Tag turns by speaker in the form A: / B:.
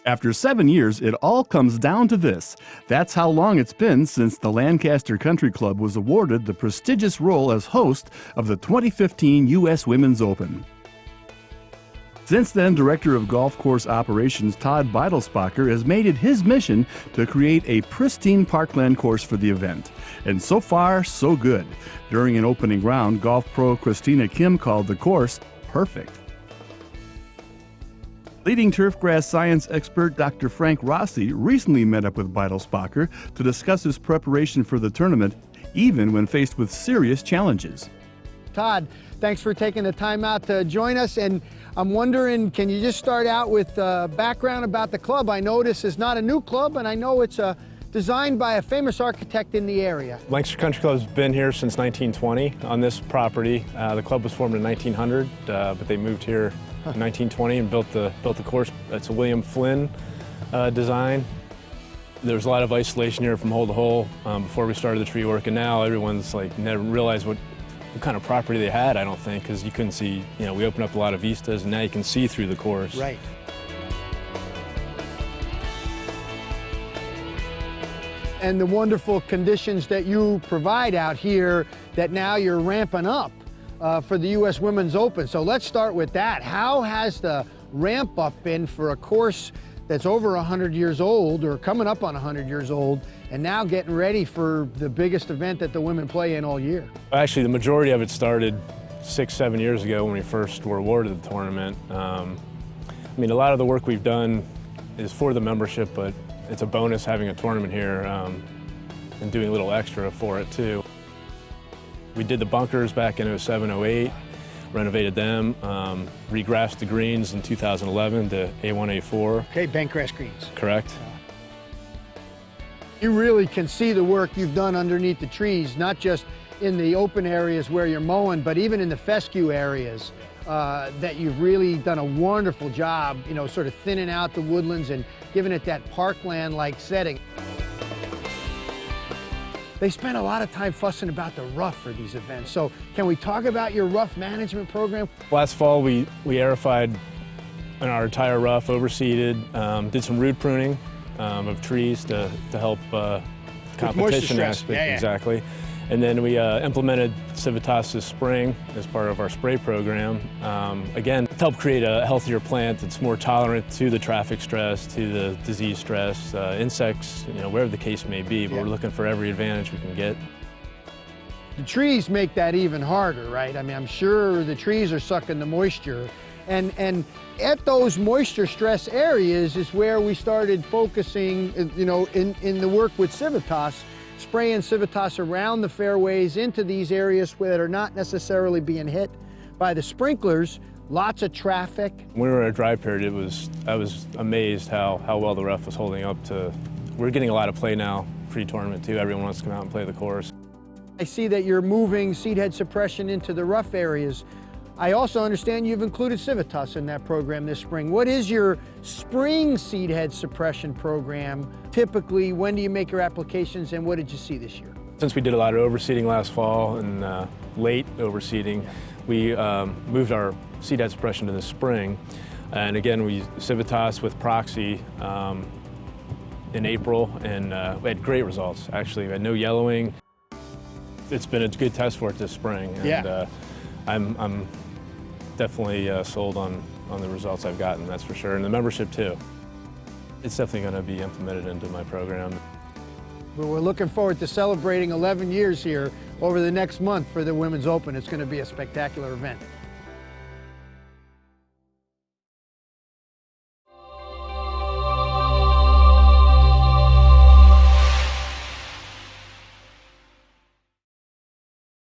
A: After 7 years, it all comes down to this. That's how long it's been since the Lancaster Country Club was awarded the prestigious role as host of the 2015 U.S. Women's Open. Since then, Director of Golf Course Operations Todd Beidelspacher has made it his mission to create a pristine parkland course for the event. And so far, so good. During an opening round, golf pro Christina Kim called the course perfect. Leading turfgrass science expert Dr. Frank Rossi recently met up with Beidelspacher to discuss his preparation for the tournament, even when faced with serious challenges.
B: Todd, thanks for taking the time out to join us. And I'm wondering, can you just start out with background about the club? I know this is not a new club, and I know it's designed by a famous architect in the area.
C: Lancaster Country Club's been here since 1920 on this property. The club was formed in 1900, but they moved here in 1920 and built the course. It's a William Flynn design. There was a lot of isolation here from hole to hole before we started the tree work, and now everyone's like never realized what kind of property they had, I don't think, because you couldn't see, we opened up a lot of vistas, and now you can see through the course.
B: Right. And the wonderful conditions that you provide out here that now you're ramping up for the U.S. Women's Open. So let's start with that. How has the ramp up been for a course that's over 100 years old or coming up on 100 years old and now getting ready for the biggest event that the women play in all year?
C: Actually, the majority of it started 6-7 years ago when we first were awarded the tournament. I mean, a lot of the work we've done is for the membership, but it's a bonus having a tournament here and doing a little extra for it too. We did the bunkers back in 07, 08, renovated them, regrassed the greens in 2011 to A1, A4.
B: Okay, bent grass greens.
C: Correct.
B: You really can see the work you've done underneath the trees, not just in the open areas where you're mowing, but even in the fescue areas that you've really done a wonderful job, sort of thinning out the woodlands and giving it that parkland-like setting. They spend a lot of time fussing about the rough for these events. So can we talk about your rough management program?
C: Last fall, we aerified our entire rough, overseeded, did some root pruning of trees to help competition aspect.
B: Yeah.
C: Exactly. And then we implemented CIVITAS this spring as part of our spray program. Again, to help create a healthier plant that's more tolerant to the traffic stress, to the disease stress, insects, wherever the case may be, but we're looking for every advantage we can get.
B: The trees make that even harder, right? I mean, I'm sure the trees are sucking the moisture. And at those moisture stress areas is where we started focusing, in the work with CIVITAS, spraying CIVITAS around the fairways into these areas that are not necessarily being hit by the sprinklers. Lots of traffic.
C: When we were in a dry period, I was amazed how well the rough was holding up to. We're getting a lot of play now, pre-tournament too. Everyone wants to come out and play the course.
B: I see that you're moving seed head suppression into the rough areas. I also understand you've included CIVITAS in that program this spring. What is your spring seed head suppression program? Typically, when do you make your applications and what did you see this year?
C: Since we did a lot of overseeding last fall and late overseeding, we moved our seed head suppression to the spring. And again, we CIVITAS with Proxy in April, and we had great results, actually. We had no yellowing. It's been a good test for it this spring. And I'm definitely sold on the results I've gotten, that's for sure, and the membership too. It's definitely going to be implemented into my program.
B: Well, we're looking forward to celebrating 11 years here over the next month for the Women's Open. It's going to be a spectacular event.